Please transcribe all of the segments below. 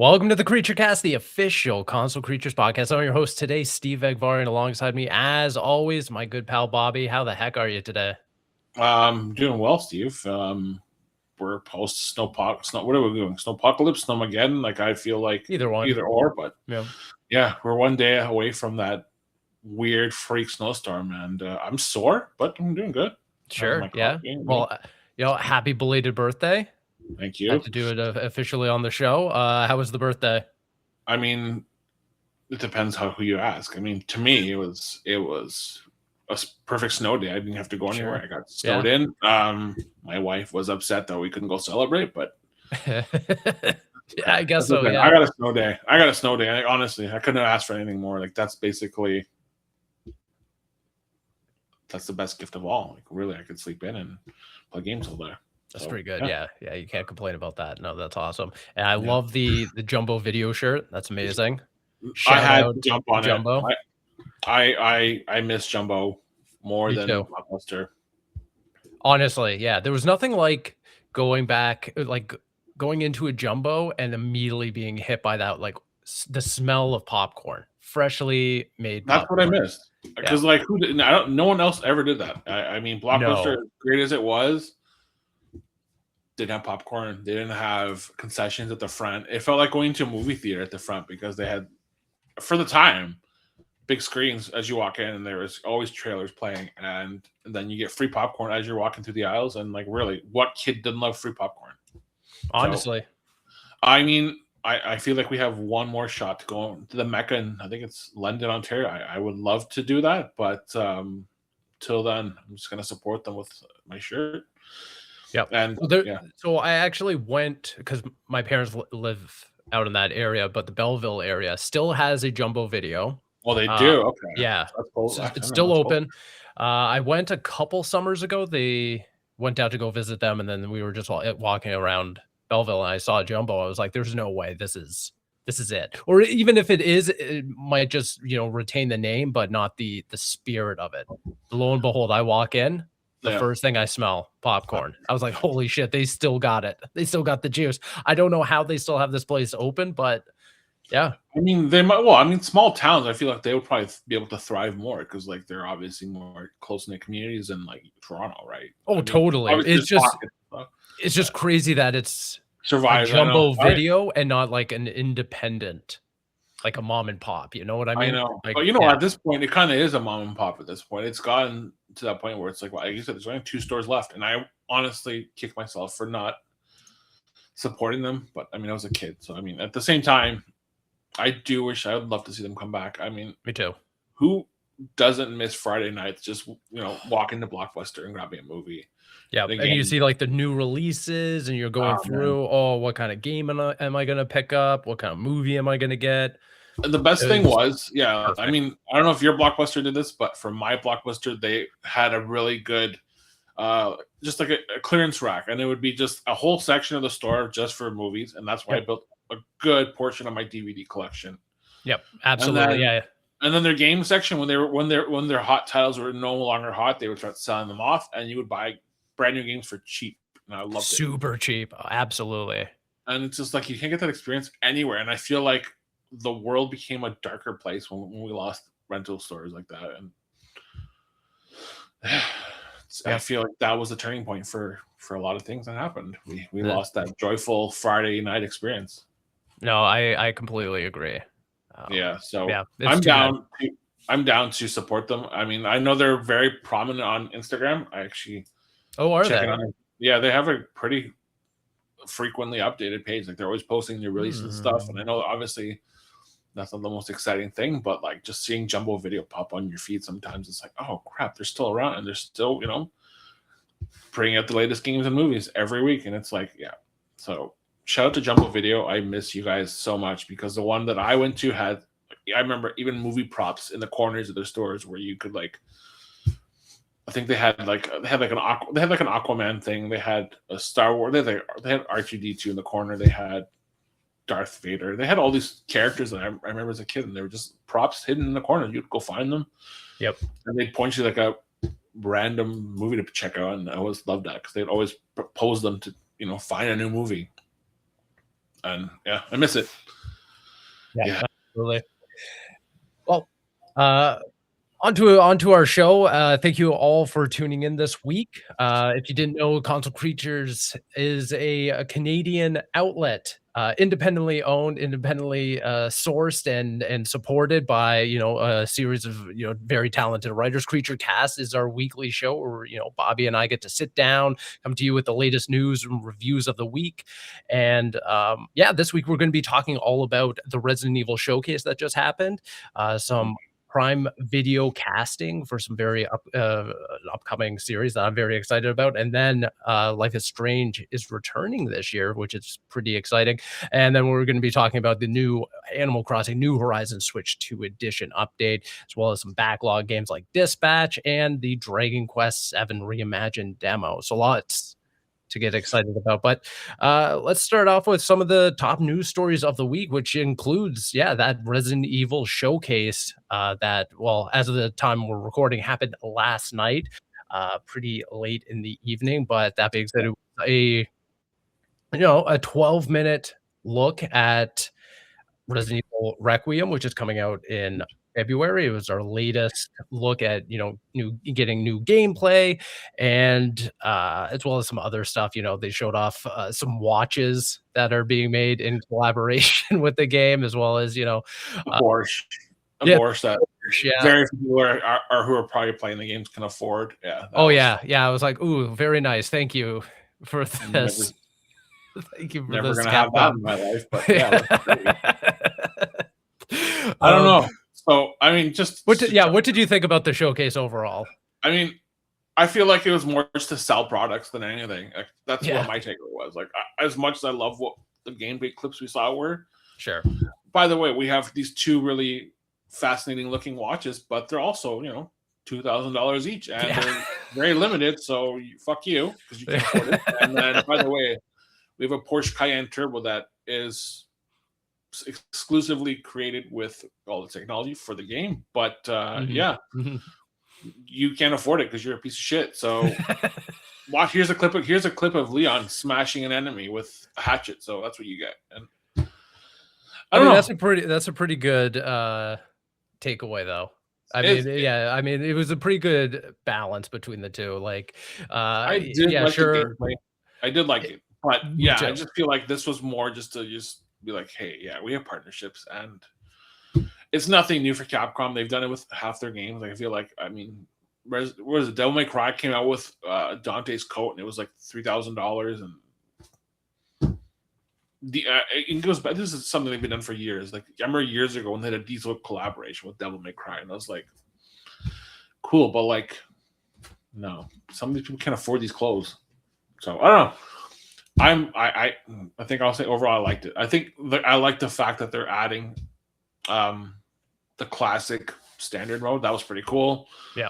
Welcome to the Creature Cast, the official Console Creatures podcast. I'm your host today, Steve Egvar, alongside me, as always, my good pal Bobby. How the heck are you today? Doing well, Steve. We're post snow. What are we doing? Snowpocalypse, Snowmageddon. Like I feel like Either one. either or, but Yeah. yeah, we're one day away from that weird freak snowstorm, and I'm sore, but I'm doing good. How's Sure. my Yeah. coffee? Well, happy belated birthday. Thank Had you. to do it officially on the show. How was the birthday? I mean, it depends who you ask. I mean, to me, it was a perfect snow day. I didn't have to go anywhere. Sure. I got snowed in. My wife was upset that we couldn't go celebrate, but Yeah, I guess that's so. okay. Yeah. I got a snow day. Honestly, I couldn't have asked for anything more. Like that's the best gift of all. Like really, I could sleep in and play games all day. That's So, pretty good. yeah. Yeah. You can't complain about that. No, that's awesome. And I love the jumbo video shirt. That's amazing. I Shout had out to jump on Jumbo. it. I miss Jumbo more Me than too. Blockbuster. Honestly, yeah, there was nothing like going back, going into a jumbo and immediately being hit by that, the smell of popcorn, freshly made That's what I popcorn. missed. Yeah. Because like who did? No one else ever did that. I mean, Blockbuster, No, as great as it was, didn't have popcorn. They didn't have concessions at the front. It felt like going to a movie theater at the front because they had, for the time, big screens as you walk in, and there was always trailers playing, and then you get free popcorn as you're walking through the aisles. And like, really, what kid didn't love free popcorn? So, honestly, I mean, I feel like we have one more shot to go to the Mecca, and I think it's London, Ontario. I would love to do that, but till then, I'm just gonna support them with my shirt. yep. And yeah, So I actually went because my parents live out in that area, but the Belleville area still has a jumbo video. well, they Uh, do. Okay, yeah, that's cool. it's That's still cool. open. I went a couple summers ago. They went out to go visit them, and then we were just walking around Belleville, and I saw Jumbo. I was like, "There's no way this is it." Or even if it is, it might just retain the name, but not the spirit of it. Lo and behold, I walk in. The Yeah. first thing I smell, popcorn. I was like, "Holy shit, they still got it. They still got the juice." I don't know how they still have this place open, but yeah, I mean, they might. Well, I mean, small towns. I feel like they would probably be able to thrive more because, like, they're obviously more close knit communities than like Toronto, right? oh, I mean, totally. obviously, there's pockets, It's just crazy that it's a survive. I know. jumbo video and not like an independent, like a mom and pop, you know what I I mean? know. Like, But you know, yeah, at this point, it kind of is a mom and pop. At this point, it's gotten to that point where it's like, well, like you said, there's only 2 stores left, and I honestly kick myself for not supporting them. But I mean, I was a kid, so I mean, at the same time, I would love to see them come back. I mean, me too. who doesn't miss Friday nights? Just walking to Blockbuster and grabbing a movie. Yeah, And and you again, see like the new releases and you're going man, through, oh, what kind of game am I gonna pick up? What kind of movie am I gonna get? the best It thing was was, yeah. I perfect. mean, I don't know if your Blockbuster did this, but for my Blockbuster, they had a really good, just like a clearance rack, and it would be just a whole section of the store just for movies, and that's why I Yep. built a good portion of my DVD collection. Yep. And Absolutely. then, Yeah. and then their game section, when their hot titles were no longer hot, they would start selling them off, and you would buy brand new games for cheap, and I loved it. Super cheap. Absolutely. And it's just like you can't get that experience anywhere, and I feel like the world became a darker place when we lost rental stores like that, and I Yeah. feel like that was a turning point for a lot of things that happened. We The- lost that joyful Friday night experience. no, I completely agree. Yeah, so Yeah, it's I'm too bad. down. I'm down to support them. I mean, I know they're very prominent on Instagram. I actually Oh, are check it they? out. Yeah, they have a pretty frequently updated page. Like they're always posting new releases and stuff. And I Hmm. know obviously that's not the most exciting thing, but like just seeing Jumbo Video pop on your feed sometimes it's like, oh crap, they're still around and they're still, bringing out the latest games and movies every week. And it's like, yeah. So shout out to Jumbo Video. I miss you guys so much because the one that I went to had, I remember even movie props in the corners of their stores where you could like, I think they had like an Aquaman thing. They had a Star Wars. They had R2D2 in the corner. They had Darth Vader. They had all these characters that I remember as a kid, and they were just props hidden in the corner. You'd go find them. Yep. And they'd point you like a random movie to check out, and I always loved that because they'd always propose them to find a new movie. And yeah, I miss it. Yeah, Yeah. absolutely. Well, onto our show. Thank you all for tuning in this week. If you didn't know, Console Creatures is a Canadian outlet, independently owned, independently sourced, and supported by a series of very talented writers. Creature Cast is our weekly show where Bobby and I get to sit down, come to you with the latest news and reviews of the week. And yeah, this week we're going to be talking all about the Resident Evil showcase that just happened. Some Prime Video casting for some very upcoming series that I'm very excited about. And then Life is Strange is returning this year, which is pretty exciting. And then we're going to be talking about the new Animal Crossing New Horizons Switch 2 edition update, as well as some backlog games like Dispatch and the Dragon Quest 7 Reimagined demo. So lots to get excited about. But let's start off with some of the top news stories of the week, which includes, that Resident Evil showcase that, well, as of the time we're recording, happened last night, pretty late in the evening. But that being said, it was a 12-minute look at Resident Evil Requiem, which is coming out in February. It was our latest look at, getting new gameplay and as well as some other stuff. They showed off some watches that are being made in collaboration with the game, as well as, A Porsche. yeah, That yeah. very few people who are probably playing the games can afford. Yeah. I was like, ooh, very nice. Thank you for this. Thank you for never this. Gonna have that in my life, but yeah, that's great. I don't know. So I mean, what did you think about the showcase overall? I mean, I feel like it was more just to sell products than anything. Like, that's what my takeaway was. Like, as much as I love what the gameplay clips we saw were. Sure. By the way, we have these two really fascinating looking watches, but they're also, $2,000 each, and they're very limited. So fuck you, because you can't afford it. And then, by the way, we have a Porsche Cayenne Turbo that is exclusively created with all the technology for the game. But you can't afford it because you're a piece of shit. So watch. Here's a clip of Leon smashing an enemy with a hatchet. So that's what you get. And I don't know. That's a pretty good takeaway, though. I mean, it was a pretty good balance between the two. Like, I did like the gameplay. I did like it, but I just feel like this was more just to be like, hey, we have partnerships, and it's nothing new for Capcom. They've done it with half their games. Like, I feel like, I mean, what is it? Devil May Cry came out with Dante's coat, and it was like $3,000, and it goes back. This is something they've been done for years. Like, I remember years ago when they had a Diesel collaboration with Devil May Cry, and I was like, cool, but like, no, some of these people can't afford these clothes. So I don't know. I think I'll say overall I liked it. I think I like the fact that they're adding the classic standard mode. That was pretty cool. Yeah.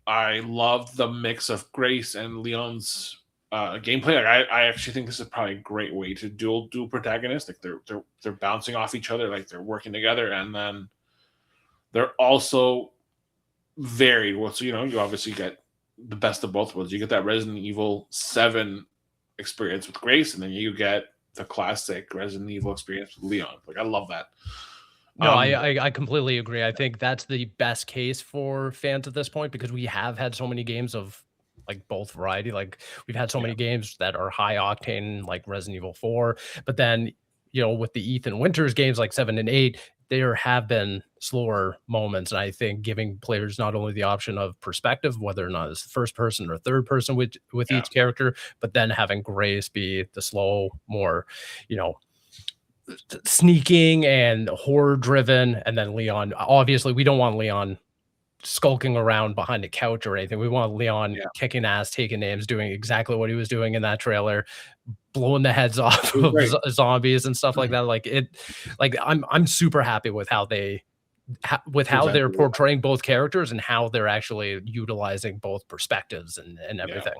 I love the mix of Grace and Leon's gameplay. Like, I actually think this is probably a great way to dual protagonists. Like, they're bouncing off each other, like they're working together, and then they're also varied. Well, so you obviously get the best of both worlds. You get that Resident Evil 7 experience with Grace, and then you get the classic Resident Evil experience with Leon. Like, I love that. No, I completely agree. I think that's the best case for fans at this point, because we have had so many games of like both variety. Like, we've had so many games that are high octane, like Resident Evil 4, but then with the Ethan Winters games like 7 and 8, there have been slower moments. And I think giving players not only the option of perspective, whether or not it's first person or third person with each character, but then having Grace be the slow, more, sneaking and horror driven. And then Leon, obviously we don't want Leon skulking around behind a couch or anything. We want Leon kicking ass, taking names, doing exactly what he was doing in that trailer, blowing the heads off of zombies and stuff like that. I'm super happy with how they're portraying both characters and how they're actually utilizing both perspectives and everything.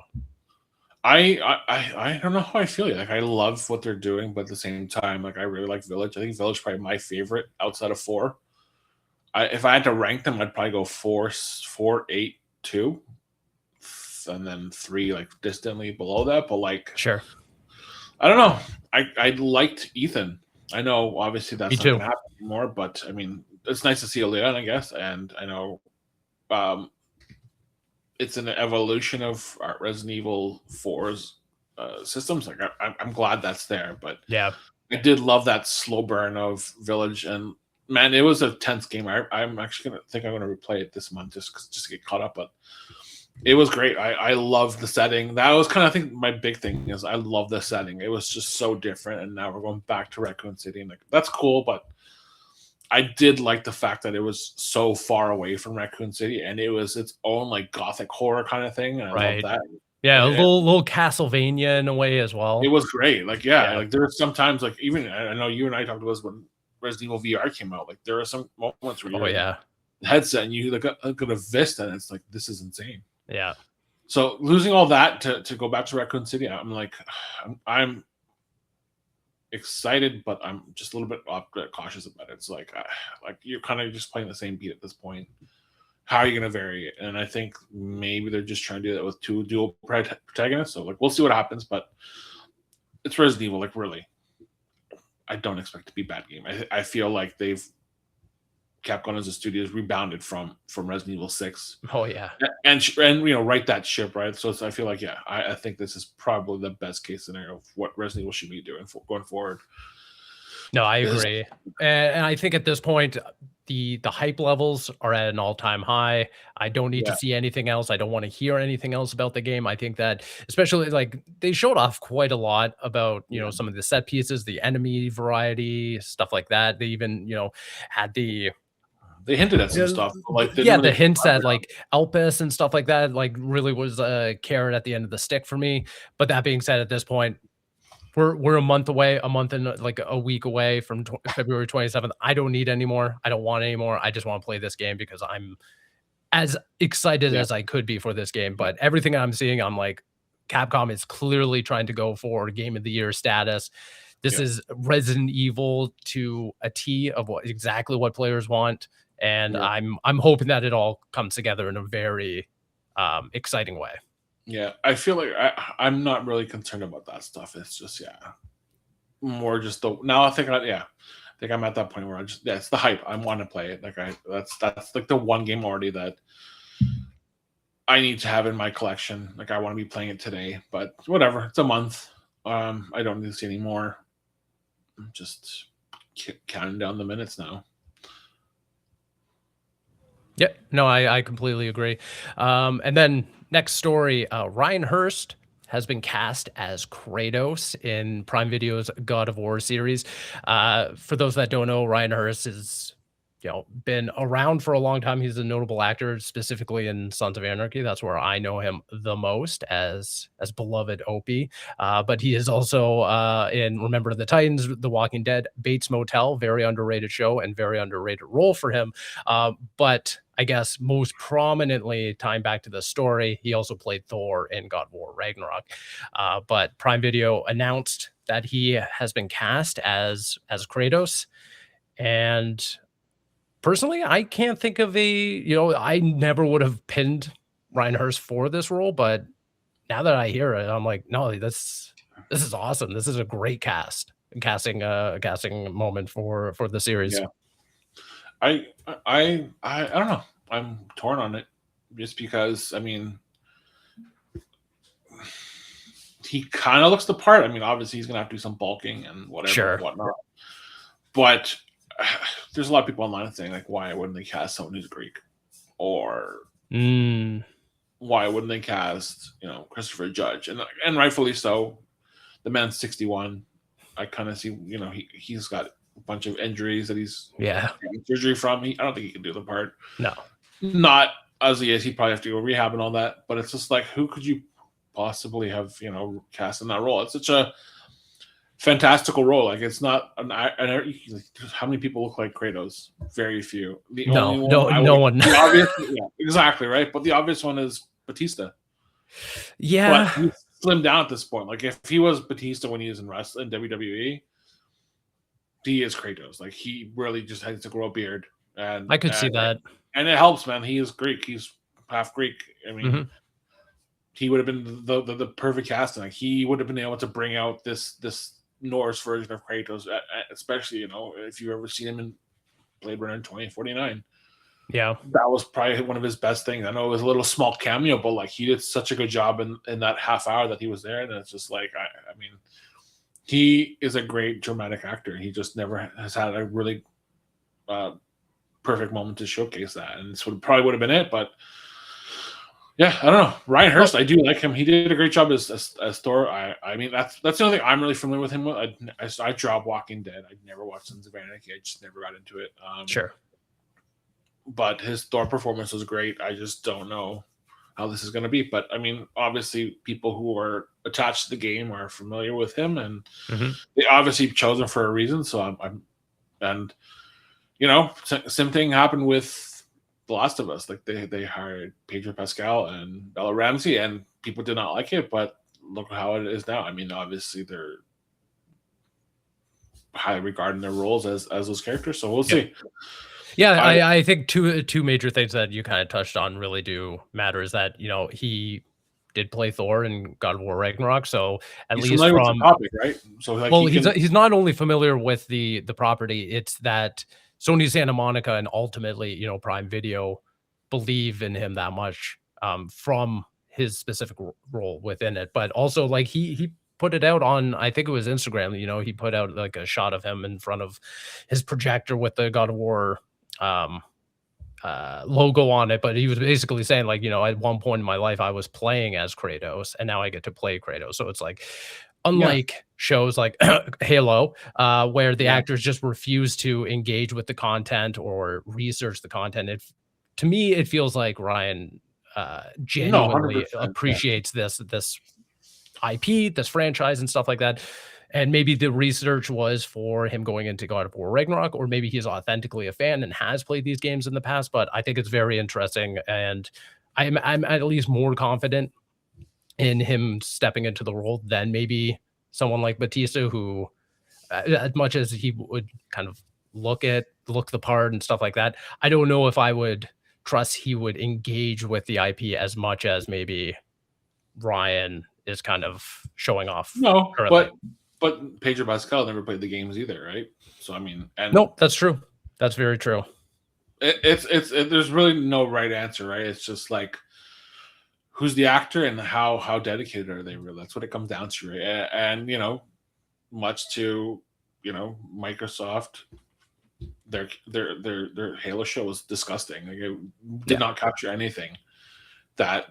I don't know how I feel. Like, I love what they're doing, but at the same time, like, I really like Village. I think Village is probably my favorite outside of 4. If I had to rank them, I'd probably go 4, 8, 2, and then 3 like distantly below that. But like, sure, I don't know. I liked Ethan. I know obviously Me that's not too. gonna happen anymore, but I mean it's nice to see a Leon, I guess. And I know um it's an evolution of Resident Evil 4's systems. Like I'm glad that's there, but Yeah. I did love that slow burn of Village, and man, it was a tense game. I'm actually I'm gonna replay it this month just to get caught up. But it was great. I love the setting. That was kind of, I think, my big thing is I love the setting. It was just so different, and now we're going back to Raccoon City, and like that's cool. But I did like the fact that it was so far away from Raccoon City, and it was its own like gothic horror kind of thing, and I love Right. that. Yeah, a It, little Castlevania in a way as it well. was great. Like yeah, Yeah. like there were sometimes like even I know you and I talked about this when Resident Evil VR came out. Like there are some moments where Oh you're in yeah. the headset and you look at a vista, and it's like this is insane. Yeah. So losing all that to go back to Raccoon City, I'm like, I'm excited, but I'm just a little bit cautious about it. It's like you're kind of just playing the same beat at this point. How are you going to vary it? And I think maybe they're just trying to do that with two dual protagonists. So like we'll see what happens, but it's Resident Evil. Like really, I don't expect it to be a bad game. I feel like Capcom as a studio has rebounded from Resident Evil 6 Oh yeah. and right that ship, right. So I feel like I think this is probably the best case scenario of what Resident Evil should be doing going forward. No, I agree. And I think at this point, the hype levels are at an all-time high. I don't need to Yeah, see anything else. I don't want to hear anything else about the game. I think that especially like they showed off quite a lot about, yeah. some of the set pieces, the enemy variety, stuff like that. They even, had the They hinted at some yeah, stuff, but like they yeah, didn't the really hints at elaborate on like Elpis and stuff like that, like really was a carrot at the end of the stick for me. But that being said, at this point, we're a month away, a month and like a week away from February 27th. I don't need any more. I don't want any more. I just want to play this game because I'm as excited Yeah, as I could be for this game. But everything I'm seeing, I'm like, Capcom is clearly trying to go for Game of the Year status. This yeah, is Resident Evil to a T of exactly what players want, and yeah, I'm hoping that it all comes together in a very exciting way. yeah. I feel like I'm not really concerned about that stuff. It's just more just the now. I think I'm at that point where it's the hype. I want to play it. Like that's like the one game already that I need to have in my collection. Like I want to be playing it today, but whatever. It's a month. I don't need to see any more. I'm just counting down the minutes now. Yeah, no, I completely agree. And then next story, Ryan Hurst has been cast as Kratos in Prime Video's God of War series. For those that don't know, Ryan Hurst is been around for a long time. He's a notable actor, specifically in Sons of Anarchy. That's where I know him the most as beloved Opie. But he is also in Remember the Titans, The Walking Dead, Bates Motel, very underrated show and very underrated role for him. But I guess most prominently, tying back to the story, he also played Thor in God of War Ragnarok. But Prime Video announced that he has been cast as Kratos, and personally, I can't think of I never would have pinned Ryan Hurst for this role, but now that I hear it, I'm like, no, this is awesome. This is a great casting moment for the series. Yeah. I don't know. I'm torn on it just because I mean he kind of looks the part. I mean, obviously he's gonna have to do some bulking and whatever Sure. and whatnot. But there's a lot of people online saying like, why wouldn't they cast someone who's Greek, or Mm, why wouldn't they cast Christopher Judge, and rightfully so. The man's 61. I kind of see he's got a bunch of injuries that he's yeah. getting surgery from. I don't think he can do the part. No. Not as he is. He'd probably have to go rehab and all that. But it's just like, who could you possibly have, cast in that role? It's such a fantastical role. Like, it's not how many people look like Kratos? Very few. The only one No one. the obvious, yeah, exactly right. But the obvious one is Batista. Yeah. But he's slimmed down at this point. Like, if he was Batista when he was in wrestling WWE, he is Kratos. Like, he really just has to grow a beard, and I could see that. and it helps, man. He is Greek. He's half Greek. I mean, he would have been the perfect casting. Like he would have been able to bring out this Norse version of Kratos, especially if you've ever seen him in Blade Runner 2049. Yeah. That was probably one of his best things. I know it was a little small cameo, but like he did such a good job in that half hour that he was there. And it's just like, I mean, he is a great dramatic actor. He just never has had a really perfect moment to showcase that. And this probably would have been it. But yeah, I don't know. Ryan Hurst, I do like him. He did a great job as Thor. I mean, that's the only thing I'm really familiar with him with. I dropped Walking Dead. I never watched Sons of Anarchy. I just never got into it. Sure. But his Thor performance was great. I just don't know how this is going to be. But I mean, obviously, people who are attached to the game are familiar with him, and they obviously chose him for a reason. So and same thing happened with The Last of Us. Like they hired Pedro Pascal and Bella Ramsey, and people did not like it. But look how it is now. I mean, obviously, they're highly regarding their roles as those characters. So we'll see. Yeah, I think two major things that you kind of touched on really do matter is that he did play Thor in God of War Ragnarok, so at least from with the topic, right? So like he's not only familiar with the property, it's that Sony Santa Monica and ultimately Prime Video believe in him that much from his specific role within it, but also like he put it out on, I think it was Instagram. He put out like a shot of him in front of his projector with the God of War logo on it, but he was basically saying like, at one point in my life I was playing as Kratos and now I get to play Kratos. So it's like, unlike shows like Halo, where the actors just refuse to engage with the content or research the content, to me it feels like Ryan genuinely appreciates this IP, this franchise and stuff like that. And maybe the research was for him going into God of War Ragnarok, or maybe he's authentically a fan and has played these games in the past. But I think it's very interesting, and I'm at least more confident in him stepping into the role than maybe someone like Batista, who, as much as he would kind of look the part and stuff like that, I don't know if I would trust he would engage with the IP as much as maybe Ryan is kind of showing off. No, currently. But Pedro Pascal never played the games either, right? So I mean, no, that's true. That's very true. It's there's really no right answer, right? It's just like who's the actor and how dedicated are they? Really, that's what it comes down to, right? And much to Microsoft, their Halo show was disgusting. Like it did not capture anything that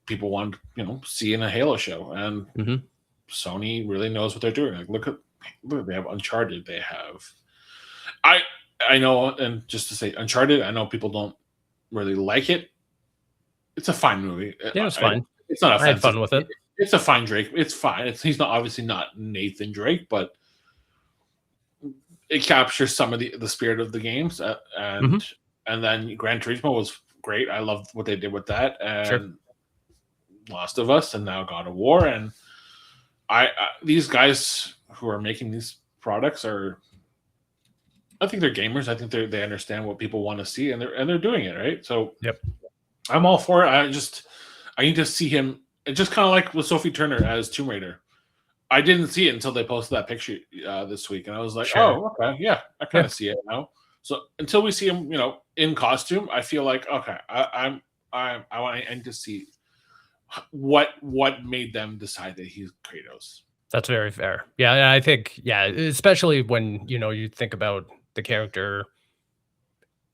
people want to see in a Halo show, and Sony really knows what they're doing. Like look, they have Uncharted. They have I know, and just to say Uncharted, I know people don't really like it. It's a fine movie. Yeah, it's fine. It's not offensive. I had fun with it. It's a fine Drake. It's fine. He's not obviously not Nathan Drake, but it captures some of the spirit of the games. And then Gran Turismo was great. I loved what they did with that. And Last of Us, and now God of War. And I these guys who are making these products I think they're gamers. I think they understand what people want to see, and they're doing it right. So I'm all for it. I need to see him. It's just kind of like with Sophie Turner as Tomb Raider. I didn't see it until they posted that picture this week, and I was like, oh, okay, yeah, I kind of see it now. So until we see him, in costume, I feel like okay, I need to see what made them decide that he's Kratos. That's very fair. Yeah, I think especially when you think about the character,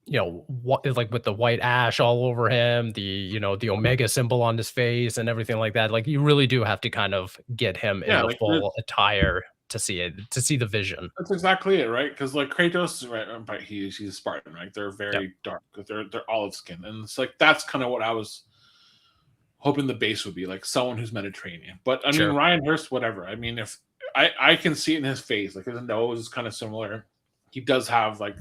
what like with the white ash all over him, the the Omega symbol on his face and everything like that. Like you really do have to kind of get him in the full attire to see it, to see the vision. That's exactly it, right? Because like Kratos, right? He's a Spartan, right? They're very dark. They're olive skin, and it's like that's kind of what I was hoping the base would be, like someone who's Mediterranean. But I mean, Ryan Hurst, whatever. I mean, if I can see it in his face, like his nose is kind of similar. He does have like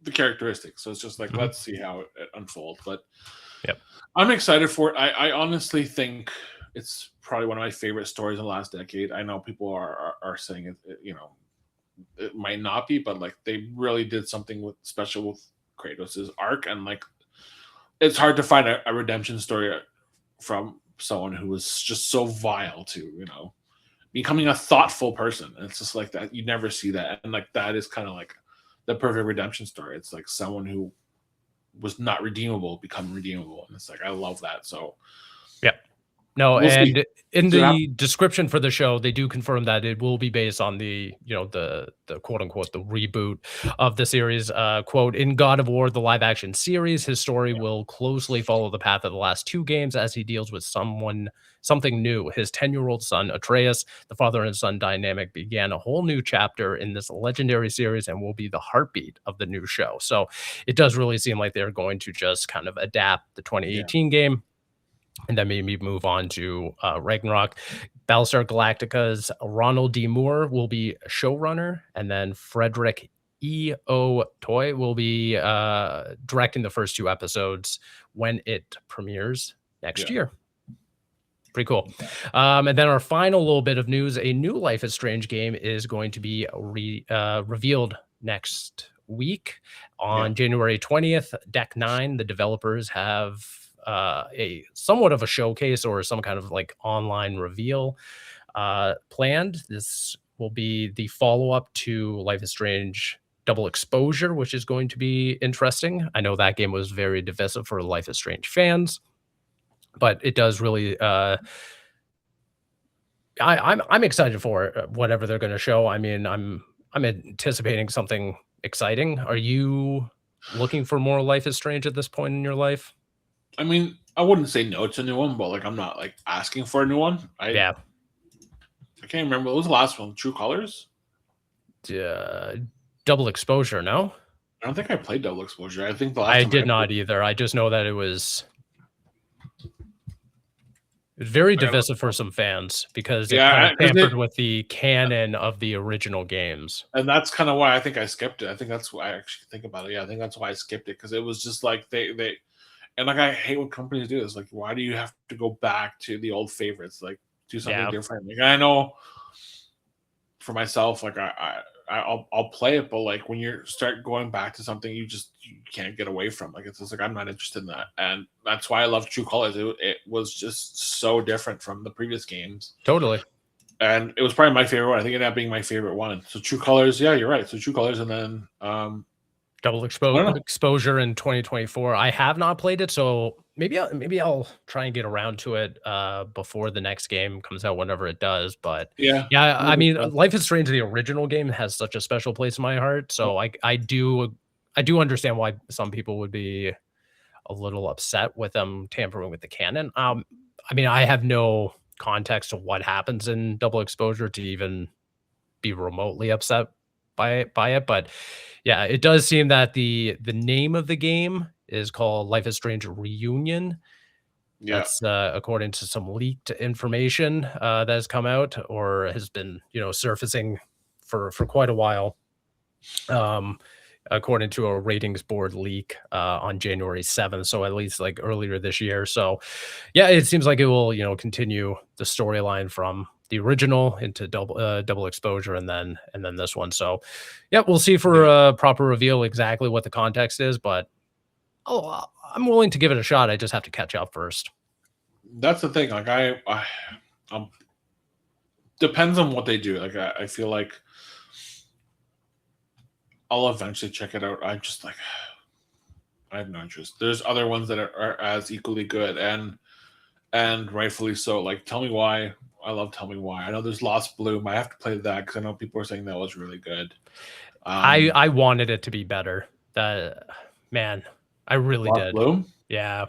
the characteristics, so it's just like let's see how it unfolds. But I'm excited for it. I honestly think it's probably one of my favorite stories in the last decade. I know people are saying it, it might not be, but like they really did something special with Kratos' arc, and like it's hard to find a redemption story from someone who was just so vile to, becoming a thoughtful person. And it's just like that. You never see that. And like that is kind of like the perfect redemption story. It's like someone who was not redeemable become redeemable. And it's like, I love that. So Yeah. No, we'll see. and in See what the description for the show, they do confirm that it will be based on the, the quote unquote the reboot of the series. Quote, in God of War, the live action series, his story will closely follow the path of the last two games as he deals with something new. His 10-year-old son, Atreus, the father and son dynamic began a whole new chapter in this legendary series and will be the heartbeat of the new show. So it does really seem like they're going to just kind of adapt the Yeah. 2018 game and then maybe move on to Ragnarok. Battlestar Galactica's Ronald D. Moore will be showrunner, and then Frederick E.O. Toy will be directing the first two episodes when it premieres next year. Pretty cool. And then our final little bit of news, a new Life is Strange game is going to be revealed next week on January 20th. Deck 9, the developers have a somewhat of a showcase or some kind of like online reveal planned. This will be the follow-up to Life is Strange Double Exposure, which is going to be interesting. I know that game was very divisive for Life is Strange fans, but it does really I'm excited for whatever they're going to show. I mean, I'm anticipating something exciting. Are you looking for more Life is Strange at this point in your life? I mean, I wouldn't say no to a new one, but like I'm not like asking for a new one. I can't remember. What was the last one? True Colors? Double Exposure, no? I don't think I played Double Exposure. I think the last I time did not either. I just know that it was very divisive for some fans because it kind of tampered with the canon of the original games. And that's kind of why I think I skipped it. I think that's why I actually think about it. Yeah, I think that's why I skipped it because it was just like they and like I hate when companies do this. Like, why do you have to go back to the old favorites? Like, do something different. Like, I know for myself, like I'll play it, but like when you start going back to something, you can't get away from. Like it's just like I'm not interested in that, and that's why I love True Colors. It was just so different from the previous games. Totally. And it was probably my favorite one. I think it ended up being my favorite one. So True Colors, yeah, you're right. So True Colors, and then Double Exposure in 2024. I have not played it, so maybe I'll try and get around to it before the next game comes out, whenever it does. But yeah, I mean, Life is Strange, the original game, has such a special place in my heart. So I do understand why some people would be a little upset with them tampering with the canon. I mean, I have no context to what happens in Double Exposure to even be remotely upset by it, but yeah, it does seem that the name of the game is called Life is Strange Reunion. That's according to some leaked information that has come out or has been surfacing for quite a while. According to a ratings board leak on January 7th, so at least like earlier this year. So yeah, it seems like it will continue the storyline from the original into Double Exposure and then this one. So yeah, we'll see for a proper reveal exactly what the context is, but I'm willing to give it a shot. I just have to catch up first. That's the thing. Like I depends on what they do. Like I feel like I'll eventually check it out. I'm just like I have no interest. There's other ones that are as equally good and rightfully so. Like Tell Me Why. I love Tell Me Why. I know there's Lost Bloom. I have to play that because I know people are saying that was really good. I wanted it to be better. Man, I really Lost did. Bloom? Yeah.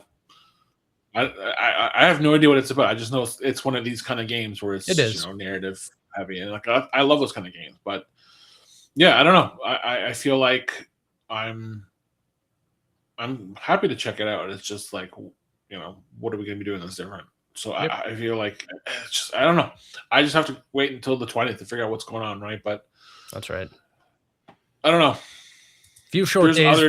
I have no idea what it's about. I just know it's one of these kind of games where it's narrative heavy, and like I love those kind of games. But yeah, I don't know. I feel like I'm happy to check it out. It's just like what are we going to be doing that's different? So I feel like it's just, I don't know. I just have to wait until the 20th to figure out what's going on, right? But that's right. I don't know. Few short days.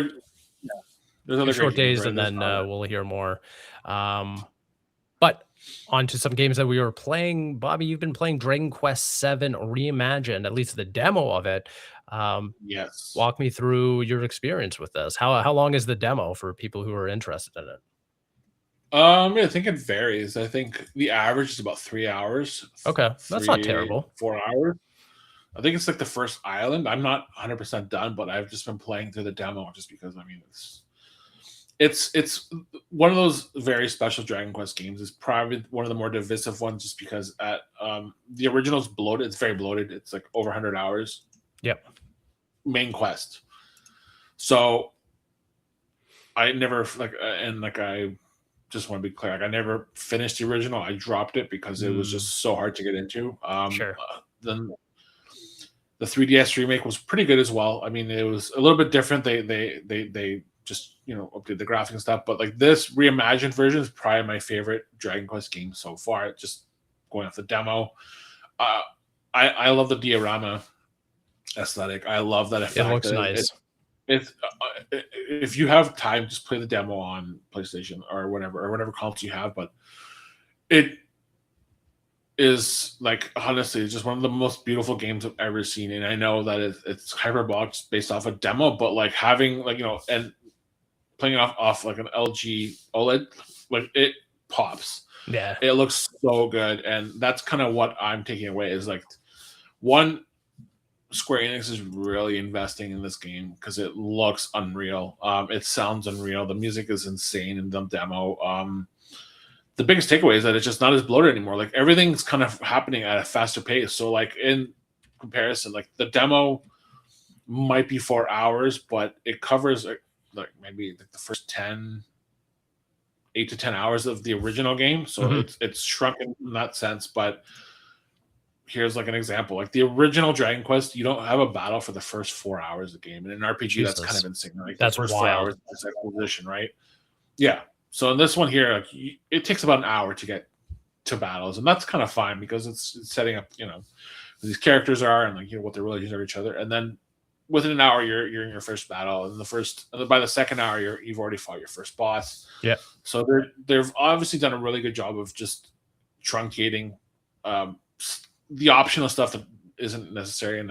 There's other short days, and then we'll hear more. But on to some games that we were playing. Bobby, you've been playing Dragon Quest VII Reimagined, at least the demo of it. Yes. Walk me through your experience with this. How long is the demo for people who are interested in it? I think it varies. I think the average is about 3 hours, Okay, that's not three, terrible. 4 hours. I think it's like the first island. I'm not 100% done, but I've just been playing through the demo just because I mean it's one of those very special Dragon Quest games. It's probably one of the more divisive ones just because at the original's bloated. It's very bloated. It's like over 100 hours Yep. main quest. So I never like and like I just want to be clear. Like I never finished the original. I dropped it because it was just so hard to get into. Sure. Then the 3DS remake was pretty good as well. I mean, it was a little bit different. They just updated the graphics and stuff. But like this reimagined version is probably my favorite Dragon Quest game so far. Just going off the demo, uh, I love the diorama aesthetic. I love that It effect. looks nice. If you have time, just play the demo on PlayStation or whatever console you have. But it is like honestly it's just one of the most beautiful games I've ever seen. And I know that it's hyperbolic just based off a demo, but like having like and playing it off like an LG OLED, like it pops. Yeah. It looks so good, and that's kind of what I'm taking away is like one Square Enix is really investing in this game because it looks unreal. It sounds unreal. The music is insane in the demo. The biggest takeaway is that it's just not as bloated anymore. Like everything's kind of happening at a faster pace. So like in comparison, like the demo might be 4 hours, but it covers like maybe like the first 8 to 10 hours of the original game. So it's shrunken in that sense. But here's like an example. Like the original Dragon Quest, you don't have a battle for the first 4 hours of the game. And in an RPG, that's kind of insane. Like That's the first wild. 4 hours is acquisition, right? Yeah. So in this one here, like, it takes about an hour to get to battles, and that's kind of fine because it's setting up, who these characters are and like what their relations are to each other. And then within an hour, you're in your first battle, and by the second hour, you've already fought your first boss. Yeah. So they've obviously done a really good job of just truncating the optional stuff that isn't necessary. And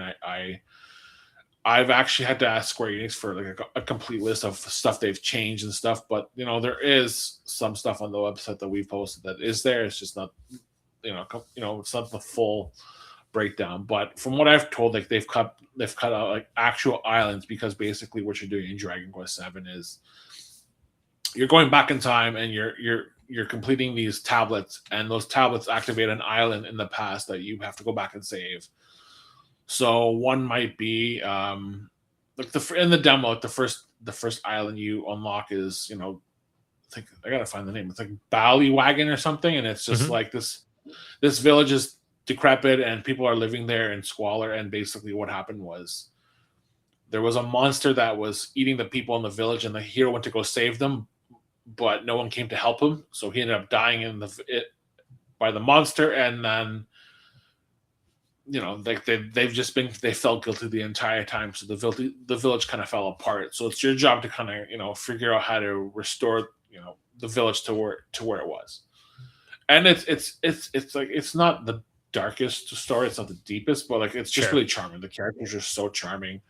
I've actually had to ask Square Enix for like a complete list of stuff they've changed and stuff, but there is some stuff on the website that we've posted that is there. It's just not, it's not the full breakdown. But from what I've told, like they've cut out like actual islands because basically what you're doing in Dragon Quest VII is you're going back in time and you're completing these tablets, and those tablets activate an island in the past that you have to go back and save. So one might be like in the demo, like the first island you unlock is I think I gotta find the name. It's like Ballywagon or something, and it's just like this village is decrepit and people are living there in squalor. And basically, what happened was there was a monster that was eating the people in the village, and the hero went to go save them, but no one came to help him, so he ended up dying by the monster. And then like they felt guilty the entire time, so the village kind of fell apart. So it's your job to kind of figure out how to restore the village to where it was. And it's like it's not the darkest story, it's not the deepest, but like it's just really charming. The characters are so charming.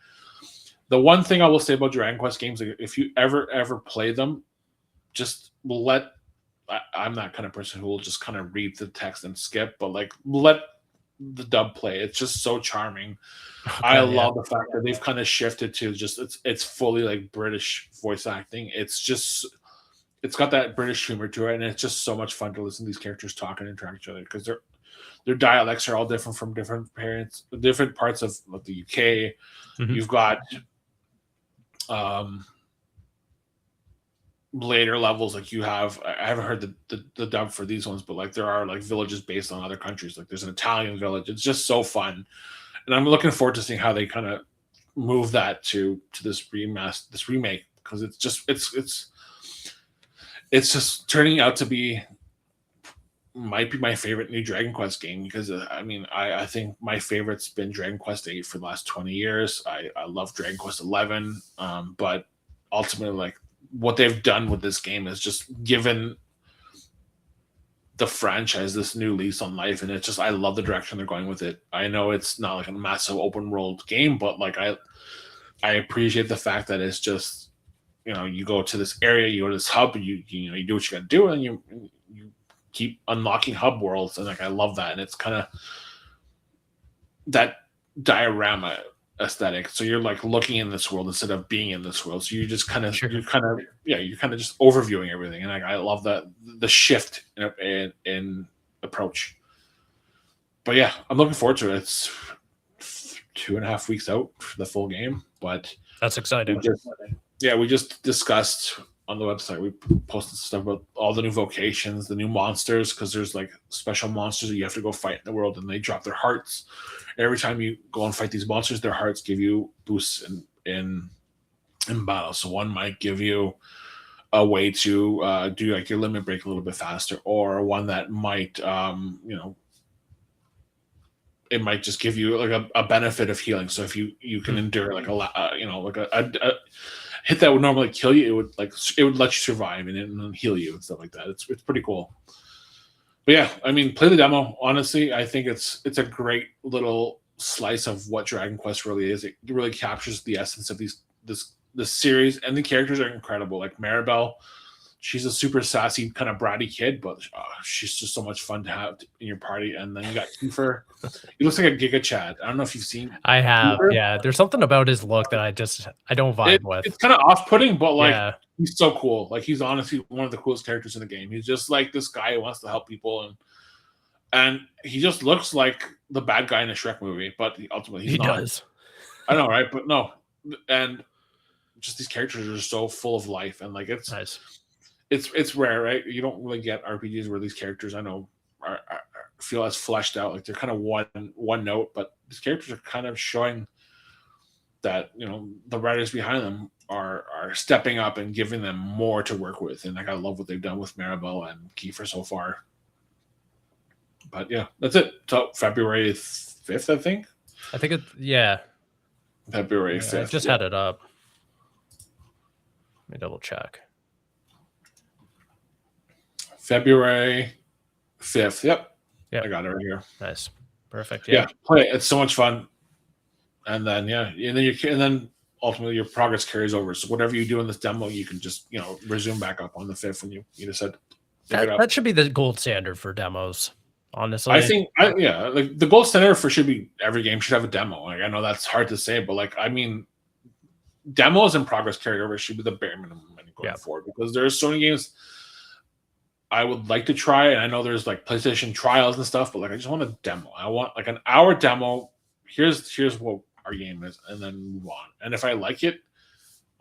The one thing I will say about Dragon Quest games, like if you ever play them, just I'm that kind of person who will just kind of read the text and skip, but like let the dub play. It's just so charming. Okay, I love the fact that they've kind of shifted to just it's fully like British voice acting. It's got that British humor to it, and it's just so much fun to listen to these characters talk and interact with each other because their dialects are all different from different parts of like the UK. You've got later levels, like you have I haven't heard the dub for these ones, but like there are like villages based on other countries. Like there's an Italian village. It's just so fun, and I'm looking forward to seeing how they kind of move that to this remake, because it's just turning out to might be my favorite new Dragon Quest game, because I mean I think my favorite's been Dragon Quest 8 for the last 20 years. I love Dragon Quest 11, but ultimately, like, what they've done with this game is just given the franchise this new lease on life, and it's just I love the direction they're going with it. I know it's not like a massive open world game, but like I appreciate the fact that it's just you go to this area, you go to this hub, and you do what you got to do, and you keep unlocking hub worlds, and like I love that, and it's kind of that diorama aesthetic. So you're like looking in this world instead of being in this world. So you just kind of you're kind of just overviewing everything, and I love that the shift in approach. But yeah, I'm looking forward to it. It's 2.5 weeks out for the full game, but that's exciting. We just discussed on the website. We posted stuff about all the new vocations, the new monsters, because there's like special monsters that you have to go fight in the world, and they drop their hearts. And every time you go and fight these monsters, their hearts give you boosts in battle. So one might give you a way to do like your limit break a little bit faster, or one that might it might just give you like a benefit of healing. So if you can endure like a hit that would normally kill you, it would let you survive and then heal you and stuff like that. It's pretty cool. But yeah, I mean, play the demo. Honestly, I think it's a great little slice of what Dragon Quest really is. It really captures the essence of this series, and the characters are incredible. Like Maribel, she's a super sassy kind of bratty kid, but she's just so much fun to have in your party. And then you got Kiefer. He looks like a Giga Chad. I don't know if you've seen. I have, Kiefer. yeah. There's something about his look that I don't vibe with. It's kind of off-putting, but like he's so cool. Like he's honestly one of the coolest characters in the game. He's just like this guy who wants to help people, and he just looks like the bad guy in a Shrek movie, but ultimately he's not. Does. I know, right? But no, and just these characters are so full of life, and like it's nice. It's rare, right? You don't really get RPGs where these characters I know are feel as fleshed out. Like they're kind of one note, but these characters are kind of showing that the writers behind them are stepping up and giving them more to work with. And like I love what they've done with Maribel and Kiefer so far. But yeah, that's it. So February 5th, I think. February 5th. I just had it up. Let me double check. February 5th. Yep. I got it right here. Nice. Perfect. Yeah. Play it. It's so much fun. And then and then ultimately your progress carries over. So whatever you do in this demo, you can just resume back up on the 5th when you decide to pick it up. That should be the gold standard for demos. Honestly, I think like the gold standard for should be every game should have a demo. Like I know that's hard to say, but like I mean, demos and progress carryover should be the bare minimum going forward, because there's so many games I would like to try, and I know there's like PlayStation trials and stuff, but like I just want a demo. I want like an hour demo. Here's what our game is, and then move on. And if I like it,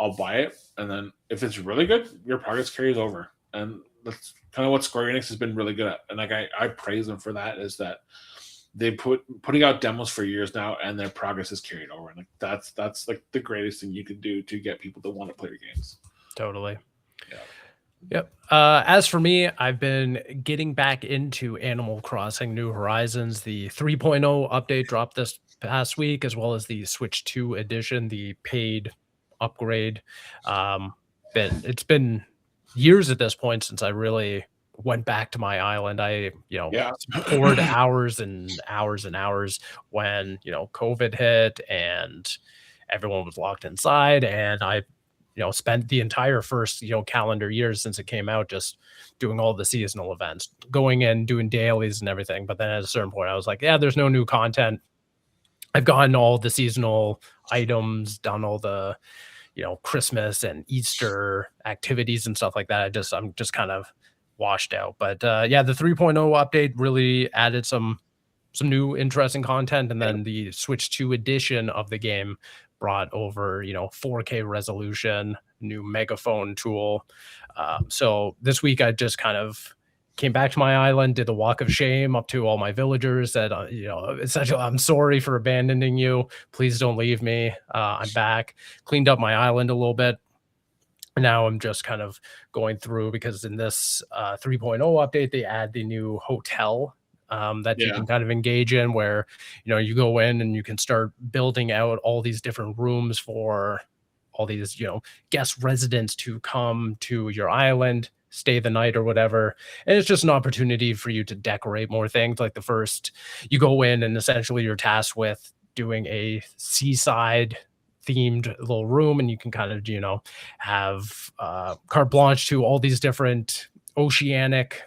I'll buy it. And then if it's really good, your progress carries over. And that's kind of what Square Enix has been really good at. And like I praise them for that, is that they putting out demos for years now, and their progress is carried over. And like that's like the greatest thing you could do to get people to want to play your games. Totally. Yeah. Yep. As for me, I've been getting back into Animal Crossing New Horizons. The 3.0 update dropped this past week, as well as the Switch 2 edition, the paid upgrade. It's been years at this point since I really went back to my island. I poured hours and hours and hours when COVID hit and everyone was locked inside, and I spent the entire first calendar year since it came out just doing all the seasonal events, going in, doing dailies and everything. But then at a certain point I was like, there's no new content. I've gotten all the seasonal items, done all the Christmas and Easter activities and stuff like that. I'm just kind of washed out. But the 3.0 update really added some new interesting content, and then the Switch 2 edition of the game brought over 4K resolution, new megaphone tool. So this week I just kind of came back to my island, did the walk of shame up to all my villagers, said essentially, I'm sorry for abandoning you, please don't leave me. I'm back, cleaned up my island a little bit. Now I'm just kind of going through, because in this 3.0 update they add the new hotel that you can kind of engage in, where you go in and you can start building out all these different rooms for all these guest residents to come to your island, stay the night or whatever. And it's just an opportunity for you to decorate more things. Like the first, you go in and essentially you're tasked with doing a seaside themed little room, and you can kind of, you know, have carte blanche to all these different oceanic,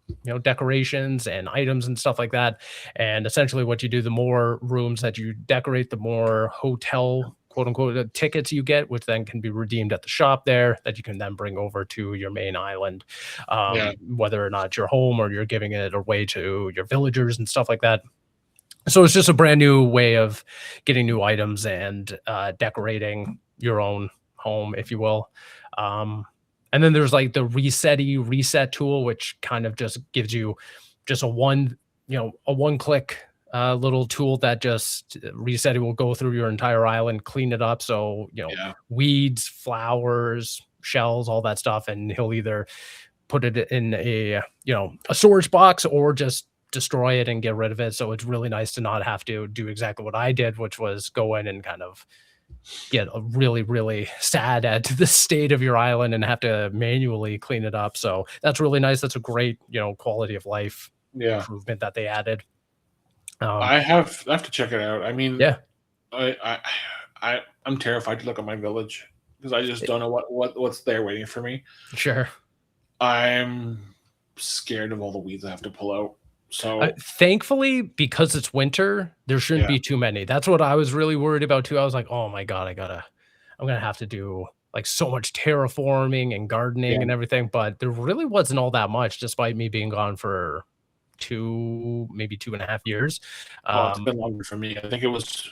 you know, decorations and items and stuff like that. And essentially what you do, the more rooms that you decorate, the more hotel quote unquote tickets you get, which then can be redeemed at the shop there that you can then bring over to your main island, Yeah. whether or not you're home or you're giving it away to your villagers and stuff like that. So it's just a brand new way of getting new items and decorating your own home, if you will. Um, and then there's like the reset tool, which kind of just gives you just a one, you know, a one click little tool that just resetting will go through your entire island, clean it up. So, you know, Yeah. weeds, flowers, shells, all that stuff. And he'll either put it in a, you know, a storage box or just destroy it and get rid of it. So it's really nice to not have to do exactly what I did, which was go in and kind of get a really, really sad at the state of your island and have to manually clean it up. So that's really nice. That's a great, you know, quality of life Yeah. improvement that they added. I have to check it out. I mean, Yeah, I'm terrified to look at my village because I just don't know what's there waiting for me. sure. I'm scared of all the weeds I have to pull out. So Thankfully, because it's winter, there shouldn't Yeah. be too many. That's what I was really worried about too. I was like, oh my God, I'm gonna have to do like so much terraforming and gardening Yeah. and everything. But there really wasn't all that much, despite me being gone for maybe 2.5 years. Well, it's been longer for me. I think it was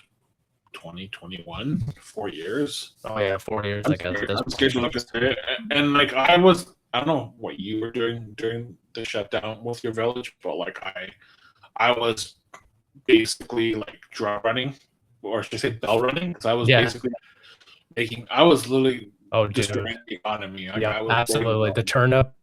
2021, 4 years. Oh yeah, 4 years, I'm I guess. scared. I'm scared to look at it. And like I don't know what you were doing during the shutdown with your village, but like I was basically like drum running, or should I say bell running? Because I was Yeah. basically I was literally Oh, dude. destroying the economy. Like, Yeah, I was absolutely. The turnip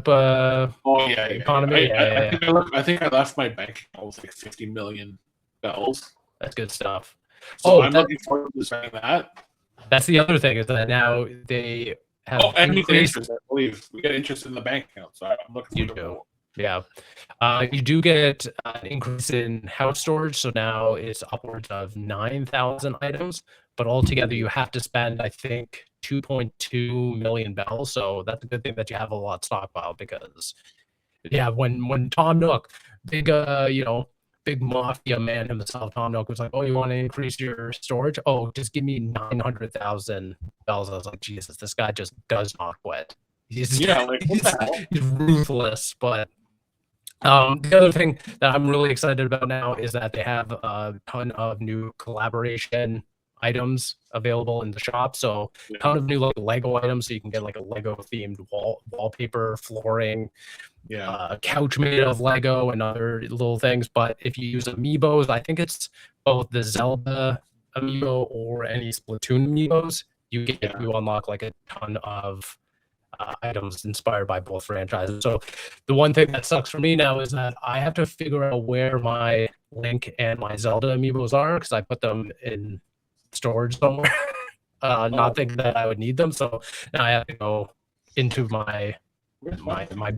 Oh yeah, economy. I think I left my bank account with like 50 million bells. That's good stuff. So I'm looking forward to spending that. That's the other thing is that now they have And we get interest, I believe. We get interest in the bank account, so I'm looking forward to do. Yeah. You do get an increase in house storage, so now it's upwards of 9,000 items, but altogether you have to spend, I think, 2.2 million bells. So that's a good thing that you have a lot stockpiled because, yeah, when Tom Nook, big, you know, big mafia man himself, Tom Nook was like, "Oh, you want to increase your storage? Oh, just give me 900,000 bells." I was like, "Jesus, this guy just does not quit. He's like what the hell? he's ruthless." But the other thing that I'm really excited about now is that they have a ton of new collaboration items available in the shop. So a ton of new like Lego items, so you can get like a Lego themed wallpaper, flooring, a couch made of Lego and other little things. But if you use amiibos, I think it's both the Zelda amiibo or any Splatoon amiibos, you get to unlock like a ton of items inspired by both franchises. So the one thing that sucks for me now is that I have to figure out where my Link and my Zelda amiibos are because I put them in storage somewhere, not thinking that I would need them. So now I have to go into my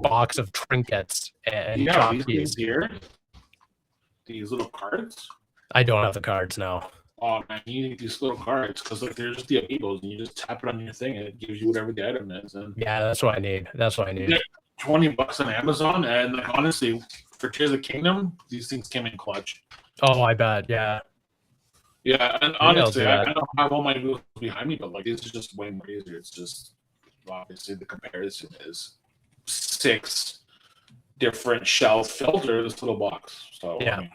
box of trinkets and these here, these little cards. I don't have the cards now. Oh man, you need these little cards because like they're just the amiibos, and you just tap it on your thing, and it gives you whatever the item is. And yeah, that's what I need. That's what I need. $20 on Amazon, and like honestly, for Tears of the Kingdom, these things came in clutch. Oh, I bet. Yeah. Yeah, and honestly, I don't have all my moves behind me, but like this is just way more easier. It's just obviously the comparison is 6 different shelf filter this little box. So yeah. I mean,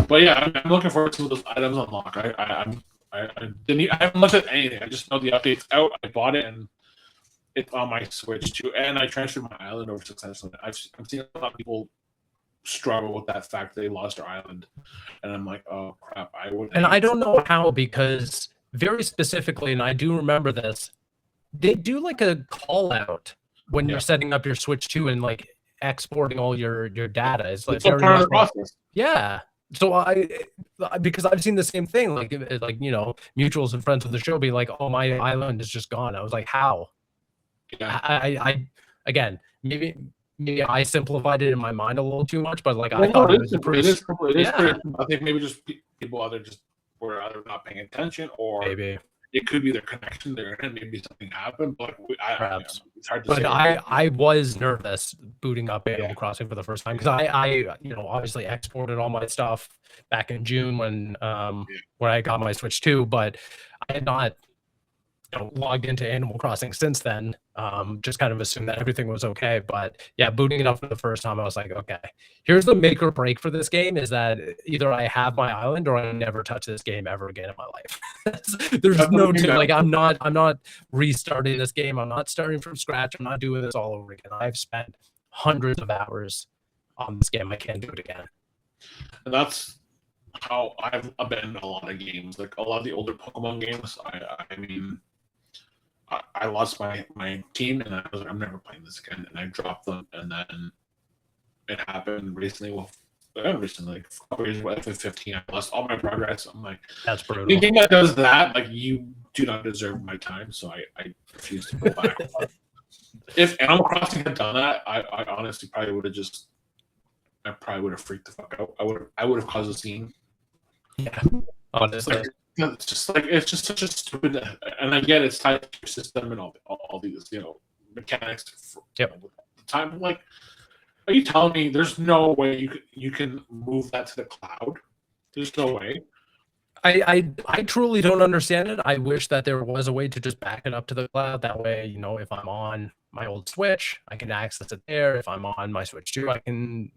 but yeah, I'm looking forward to those items unlock. I haven't looked at anything. I just know the update's out. I bought it and it's on my Switch too, and I transferred my island over successfully. I've seen a lot of people struggle with that fact they lost their island, and I'm like, oh crap, I would. And I don't know how, because very specifically, and I do remember this, they do like a call out when you're setting up your Switch 2 and like exporting all your data. It's like part of the process. Yeah. So because I've seen the same thing, like you know, mutuals and friends of the show be like, "Oh, my island is just gone." I was like, "How?" Yeah. I again, maybe I simplified it in my mind a little too much, but like I thought it was pretty. I think maybe just people either just were either not paying attention or maybe it could be their connection there, and maybe something happened. But Perhaps. it's hard to But say. I was nervous booting up Animal Yeah. Crossing for the first time because I obviously exported all my stuff back in June when I got my Switch 2, but I had not logged into Animal Crossing since then. Just kind of assumed that everything was okay. But yeah, booting it up for the first time, I was like, okay, here's the make or break for this game is that either I have my island or I never touch this game ever again in my life. There's no two. Like I'm not restarting this game. I'm not starting from scratch. I'm not doing this all over again. I've spent hundreds of hours on this game. I can't do it again. And that's how I've abandoned a lot of games. Like a lot of the older Pokemon games, I mean, I lost my team, and I was like, I'm never playing this again, and I dropped them. And then it happened recently. Well, recently, like a couple years ago, FF15, I lost all my progress. I'm like, that's brutal. The game that does that, like, you do not deserve my time, so I refuse to go back. If Animal Crossing had done that, I honestly probably would have freaked the fuck out. I would have caused a scene. Yeah, honestly. It's just such a stupid, and I get it's tied to your system and all these mechanics. The time, like, are you telling me there's no way you can move that to the cloud? There's no way. I truly don't understand it. I wish that there was a way to just back it up to the cloud. That way, if I'm on my old Switch, I can access it there. If I'm on my Switch 2, I can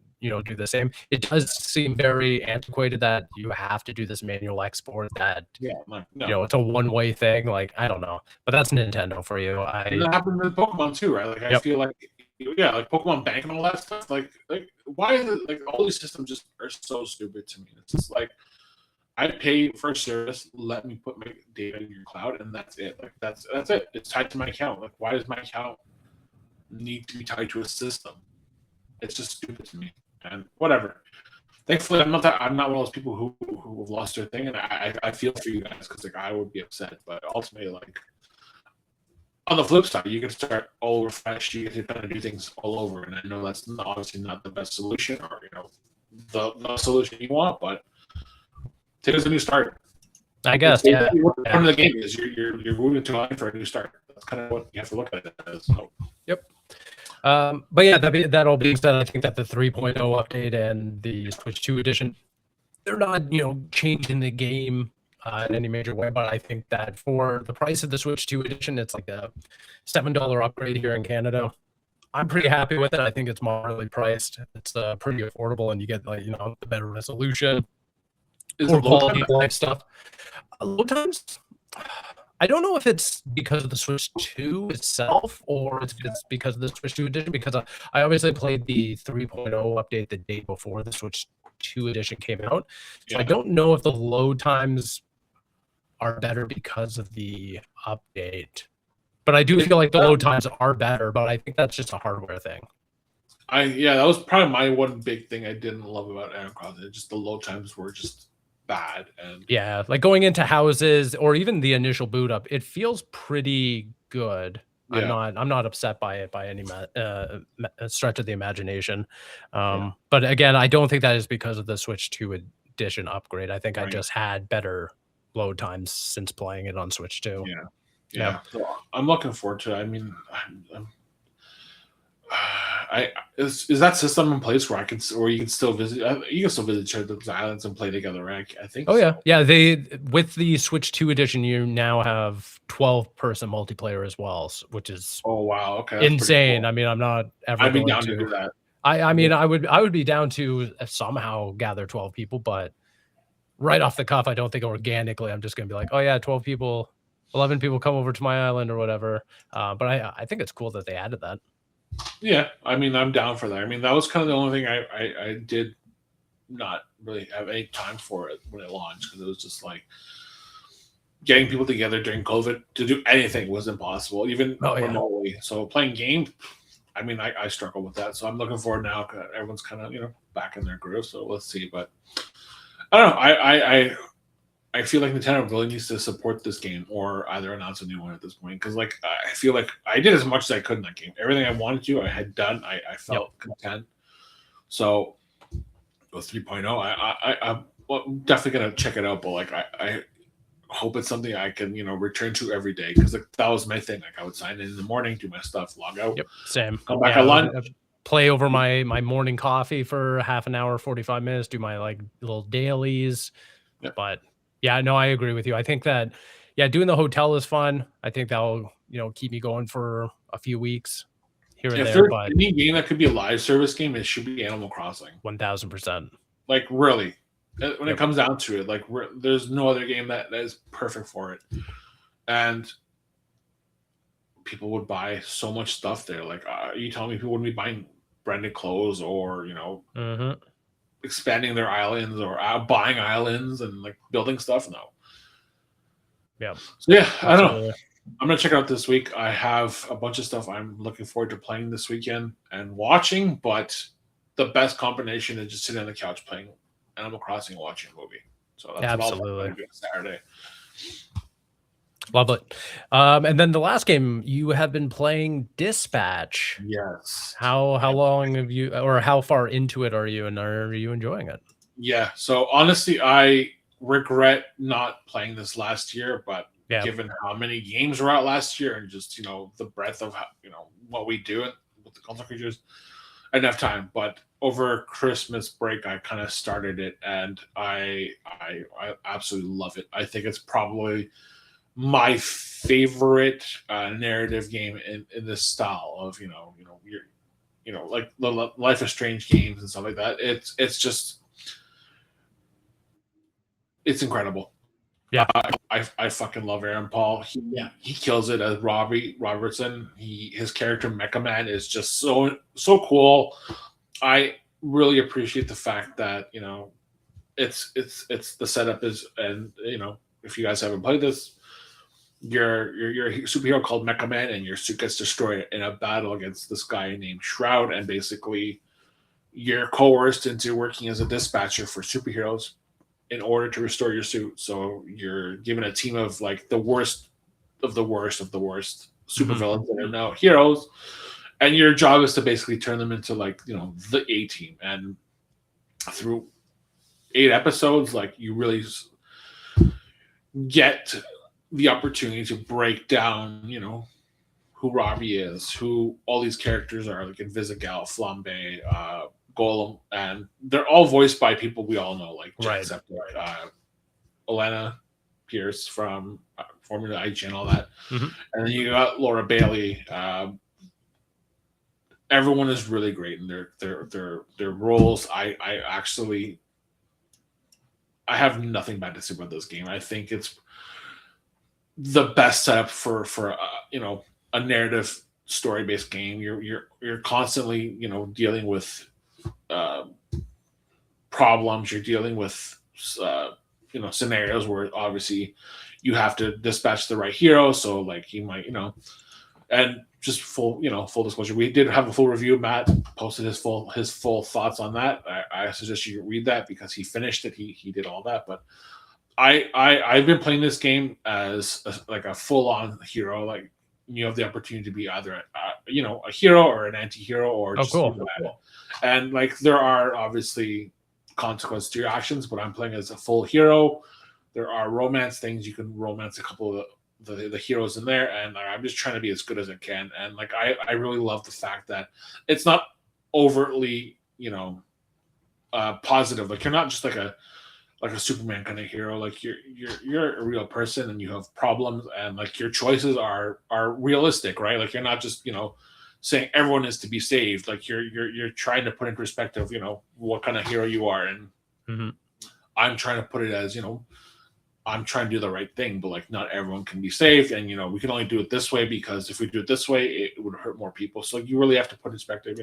do the same. It does seem very antiquated that you have to do this manual export that it's a one-way thing. Like, I don't know, but that's Nintendo for you. And that happened with Pokemon too, right? Like, I feel like like Pokemon Bank and all that stuff. Like why is it like all these systems just are so stupid to me? It's just like, I pay for a service, let me put my data in your cloud, and that's it. Like that's it. It's tied to my account. Like, why does my account need to be tied to a system? It's just stupid to me. And whatever. Thankfully, I'm not one of those people who have lost their thing, and I feel for you guys because like I would be upset. But ultimately, like, on the flip side, you can start all over fresh. You can kind of do things all over, and I know that's obviously not the best solution, or the solution you want, but take it as a new start. I guess. Yeah. One of the game is you're moving to line for a new start. That's kind of what you have to look at it as. So. Yep. But yeah, that all being said, I think that the 3.0 update and the Switch 2 edition, they're not, changing the game in any major way. But I think that for the price of the Switch 2 edition, it's like a $7 upgrade here in Canada. I'm pretty happy with it. I think it's moderately priced. It's pretty affordable, and you get the better resolution, more quality of life stuff. Load times, I don't know if it's because of the Switch 2 itself or if it's because of the Switch 2 edition, because I obviously played the 3.0 update the day before the Switch 2 edition came out. So I don't know if the load times are better because of the update. But I do feel like the load times are better, but I think that's just a hardware thing. That was probably my one big thing I didn't love about Animal Crossing. Just the load times were just bad. And like going into houses or even the initial boot up, it feels pretty good. I'm not upset by it by any stretch of the imagination. But again, I don't think that is because of the Switch 2 edition upgrade. I think I just had better load times since playing it on Switch 2. Yeah. So I'm looking forward to it. I mean, is that system in place where you can still visit each other's islands and play together, right? I think. Oh yeah. They with the Switch 2 edition, you now have 12-person multiplayer as well, which is insane. Cool. I mean, I'm not ever. I'd be down to do that. I mean, I would be down to somehow gather 12 people, but right off the cuff, I don't think organically I'm just gonna be like, oh yeah, 12 people, 11 people come over to my island or whatever. But I think it's cool that they added that. Yeah, I mean, I'm down for that. I mean, that was kind of the only thing I did not really have any time for it when it launched, because it was just like getting people together during COVID to do anything was impossible, even remotely. So playing games, I mean, I struggle with that. So I'm looking forward now. Everyone's kind of back in their groove. So let's see. But I don't know. I feel like Nintendo really needs to support this game or either announce a new one at this point. Because like I feel like I did as much as I could in that game. Everything I wanted to, I had done. I felt content. So with 3.0, I'm definitely gonna check it out. But like hope it's something I can, return to every day, because like that was my thing. Like I would sign in the morning, do my stuff, log out, Yep, same. come back Yeah, at lunch. play over my morning coffee for half an hour, 45 minutes, do my like little dailies. Yeah. But yeah, no, I agree with you. I think that doing the hotel is fun. I think that'll keep me going for a few weeks here and If there. there's But any game that could be a live service game, it should be Animal Crossing. 1000%. Like really, when it Yep. comes down to it, like there's no other game that is perfect for it, and people would buy so much stuff there. Like, you telling me people wouldn't be buying branded clothes, or Mhm. expanding their islands, or buying islands and like building stuff? No. Yeah, So yeah, I don't know. absolutely. I'm gonna check it out this week. I have a bunch of stuff I'm looking forward to playing this weekend and watching, but the best combination is just sitting on the couch playing Animal Crossing and watching a movie. So that's what I'll Absolutely. do Saturday. Love it. And then the last game you have been playing Dispatch. Yes. How long have you, or how far into it are you, and are you enjoying it? Yeah. So honestly, I regret not playing this last year, but Yeah. given how many games were out last year, and just the breadth of how, what we do with the console creatures, I didn't have time. But over Christmas break, I kind of started it, and I absolutely love it. I think it's probably my favorite narrative game in this style of like the Life is Strange games and stuff like that. It's just it's incredible. Yeah. I fucking love Aaron Paul. He kills it as Robbie Robertson. His character Mecha Man is just so cool. I really appreciate the fact that it's the setup is, and if you guys haven't played this, you're a superhero called Mecha Man, and your suit gets destroyed in a battle against this guy named Shroud, and basically you're coerced into working as a dispatcher for superheroes in order to restore your suit. So you're given a team of like the worst of the worst of the worst supervillains that are now heroes, and your job is to basically turn them into like the A team. And through 8 episodes, like you really get the opportunity to break down, who Robbie is, who all these characters are, like Invisigal, Flambe, Golem, and they're all voiced by people we all know, like Jacksepticeye, Elena Pierce from Formula IG and all that. Mm-hmm. And then you got Laura Bailey. Everyone is really great in their roles. I have nothing bad to say about this game. I think it's the best setup for a narrative story based game. You're constantly dealing with problems. You're dealing with scenarios where obviously you have to dispatch the right hero. So like he might and just full disclosure, we did have a full review. Matt posted his full thoughts on that. I suggest you read that because he finished it. He did all that, but I've been playing this game as a full-on hero. Like you have the opportunity to be either a hero or an anti-hero, or just cool. And like there are obviously consequences to your actions, but I'm playing as a full hero. There are romance things. You can romance a couple of the heroes in there, and I'm just trying to be as good as I can. And like I really love the fact that it's not overtly positive. Like you're not just like a Superman kind of hero. Like you're a real person, and you have problems, and like your choices are realistic, right? Like you're not just saying everyone is to be saved. Like you're trying to put in perspective what kind of hero you are. And I'm trying to put it as I'm trying to do the right thing, but like not everyone can be saved, and we can only do it this way, because if we do it this way it would hurt more people. So you really have to put in perspective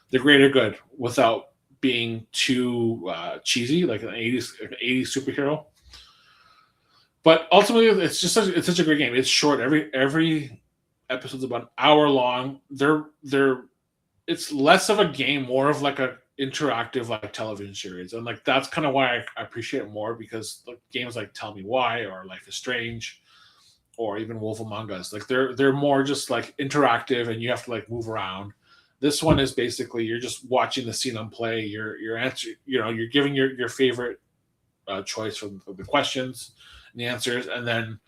the greater good without being too cheesy, like an 80s superhero. But ultimately, it's such a great game. It's short. Every episode's about an hour long. It's less of a game, more of like a interactive like television series, and like that's kind of why I appreciate it more, because like games like Tell Me Why or Life is Strange or even Wolf Among Us, like they're more just like interactive, and you have to like move around. This one is basically you're just watching the scene unplay. You're answering, you're giving your favorite choice from the questions, the answers, and then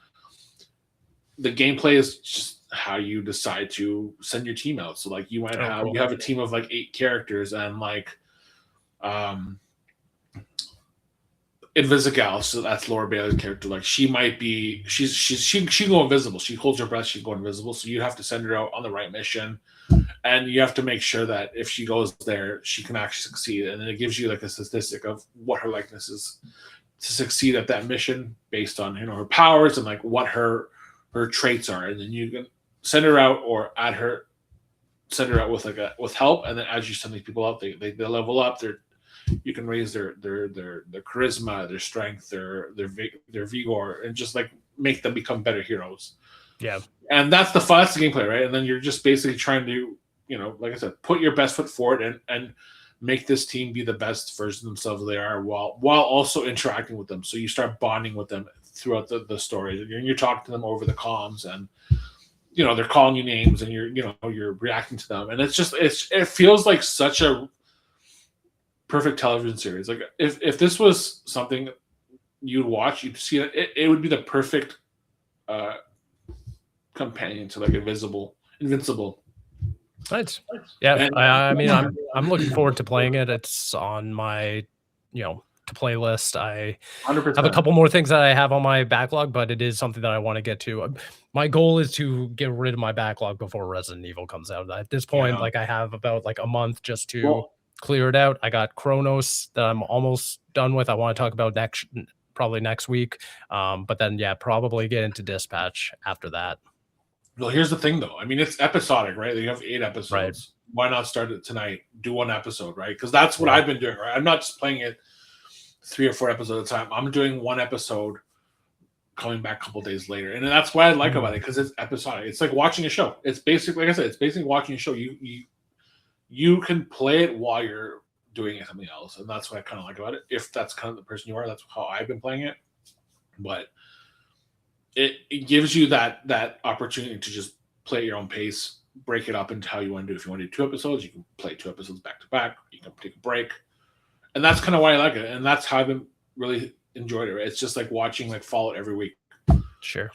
the gameplay is just how you decide to send your team out. So like you might have you have a team of like 8 characters, and like Invisigal, so that's Laura Bailey's character. Like she might be she go invisible. She holds her breath, she go invisible. So you have to send her out on the right mission, and you have to make sure that if she goes there, she can actually succeed. And then it gives you like a statistic of what her likeness is to succeed at that mission based on her powers and like what her traits are. And then you can send her out or send her out with with help. And then as you send these people out, they level up. You can raise their charisma, their strength, their vigor, and just like make them become better heroes. Yeah, and that's the gameplay, right? And then you're just basically trying to, like I said, put your best foot forward and make this team be the best version of themselves they are, while also interacting with them. So you start bonding with them throughout the story, and you're talking to them over the comms, and they're calling you names, and you're reacting to them, and it feels like such a perfect television series. Like if this was something you'd watch, you'd see it would be the perfect companion to like Invincible. Nice. Yeah, and, I mean, I'm looking forward to playing it. It's on my to play list. I 100%. Have a couple more things that I have on my backlog, but it is something that I want to get to. My goal is to get rid of my backlog before Resident Evil comes out. At this point, like I have about like a month just to clear it out. I got Kronos that I'm almost done with. I want to talk about probably next week. But then probably get into Dispatch after that. Well, here's the thing though. I mean, it's episodic, right? You have 8 episodes. Right. Why not start it tonight? Do 1 episode, right? Because that's what I've been doing, right? I'm not just playing it 3 or 4 episodes at a time. I'm doing 1 episode, coming back a couple days later. And that's what I like about it, because it's episodic. It's like watching a show. It's basically, like I said, it's basically watching a show. You can play it while you're doing something else, and that's what I kind of like about it. If that's kind of the person you are, that's how I've been playing it. But it gives you that opportunity to just play at your own pace, break it up into how you want to do. If you want to do 2 episodes, you can play 2 episodes back to back. You can take a break, and that's kind of why I like it, and that's how I've been really enjoyed it. Right? It's just like watching like Fallout every week. Sure.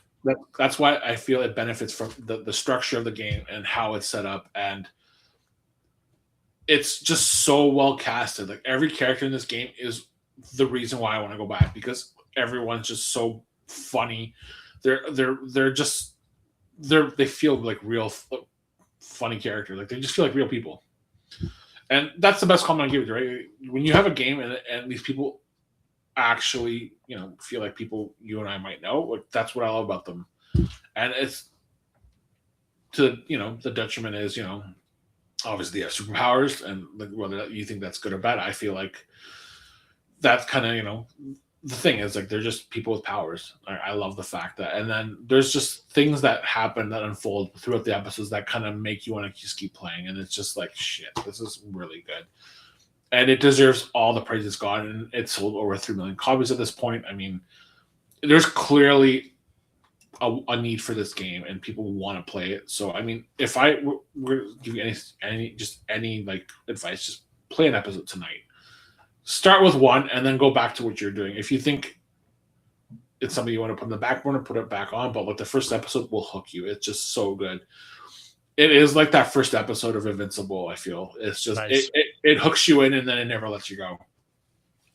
That's why I feel it benefits from the structure of the game and how it's set up, and it's just so well casted. Like every character in this game is the reason why I want to go back, because everyone's just so funny. They feel like real funny characters. Like they just feel like real people. And that's the best compliment I give you, right? When you have a game and these people actually, feel like people you and I might know, like that's what I love about them. And it's to, the detriment is, obviously they have superpowers, and like whether you think that's good or bad, I feel like that's kind of, the thing is like they're just people with powers. I love the fact that, and then there's just things that happen that unfold throughout the episodes that kind of make you want to just keep playing, and it's just like, shit, this is really good, and it deserves all the praise it's got. And it's sold over 3 million copies at this point. I mean, there's clearly a need for this game, and people want to play it. So I mean, if I were to give you any like advice, just play an episode tonight. Start with 1 and then go back to what you're doing. If you think it's something you want to put in the back burner, put it back on. But like the first episode will hook you. It's just so good. It is like that first episode of Invincible, I feel. It's just nice. It hooks you in, and then it never lets you go.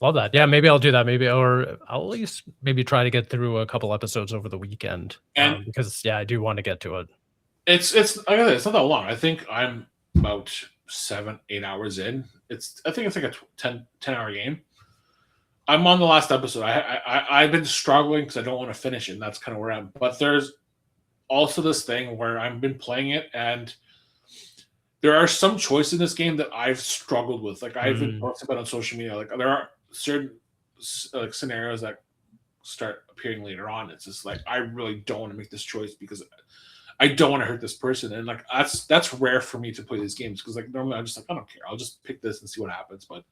Love that. Yeah, maybe I'll do that. Or I'll at least maybe try to get through a couple episodes over the weekend. Because I do want to get to it. It's not that long. I think I'm about 7-8 hours in. I think it's like a 10-hour game. I'm on the last episode. I've been struggling because I don't want to finish it, and that's kind of where I'm. But there's also this thing where I've been playing it, and there are some choices in this game that I've struggled with. Like I've been posting about on social media. Like there are certain like scenarios that start appearing later on. It's just like I really don't want to make this choice because I don't want to hurt this person, and like that's rare for me to play these games, because like normally I'm just like, I don't care, I'll just pick this and see what happens. But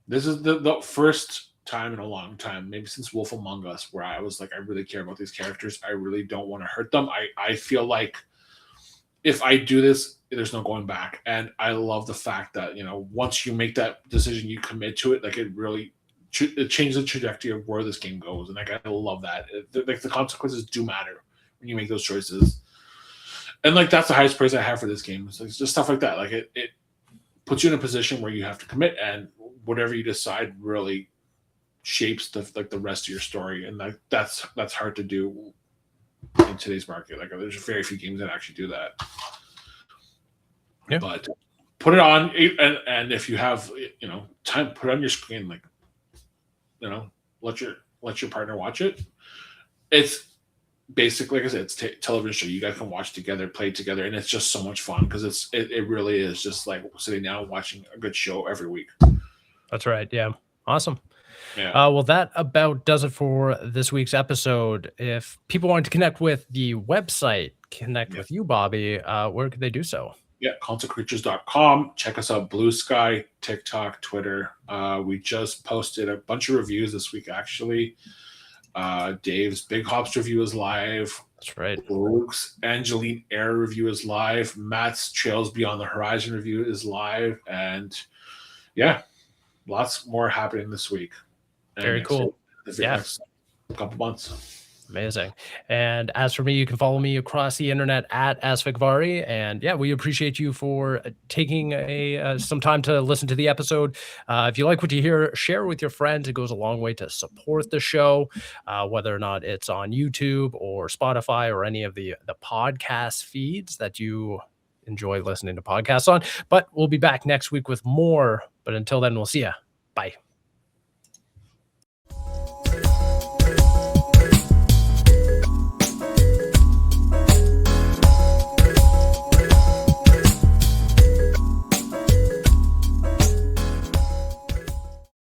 this is the first time in a long time, maybe since Wolf Among Us, where I was like, I really care about these characters. I really don't want to hurt them. I feel like if I do this, there's no going back. And I love the fact that once you make that decision, you commit to it. Like it really it changed the trajectory of where this game goes, and like I love that. Like the consequences do matter when you make those choices, and like that's the highest praise I have for this game. It's just stuff like that. Like it puts you in a position where you have to commit, and whatever you decide really shapes the rest of your story, and that's hard to do in today's market. Like there's very few games that actually do that. Yeah. But put it on, and if you have time, put it on your screen. Like let your partner watch it. It's basically, like I said, it's television show. You guys can watch together, play together, and it's just so much fun because it really is just like sitting down and watching a good show every week. That's right. Yeah. Awesome. Yeah. Well, that about does it for this week's episode. If people want to connect with the website, with you, Bobby, where could they do so? Yeah, consolecreatures.com. Check us out, Bluesky, TikTok, Twitter. We just posted a bunch of reviews this week, actually. Dave's Big Hops review is live. That's right. Luke's Angeline Air review is live. Matt's Trails Beyond the Horizon review is live. And yeah, lots more happening this week. Very cool. Next couple months. Amazing. And as for me, you can follow me across the internet at Asvikvari. And yeah, we appreciate you for taking some time to listen to the episode. If you like what you hear, share with your friends. It goes a long way to support the show, whether or not it's on YouTube or Spotify or any of the podcast feeds that you enjoy listening to podcasts on. But we'll be back next week with more. But until then, we'll see ya. Bye.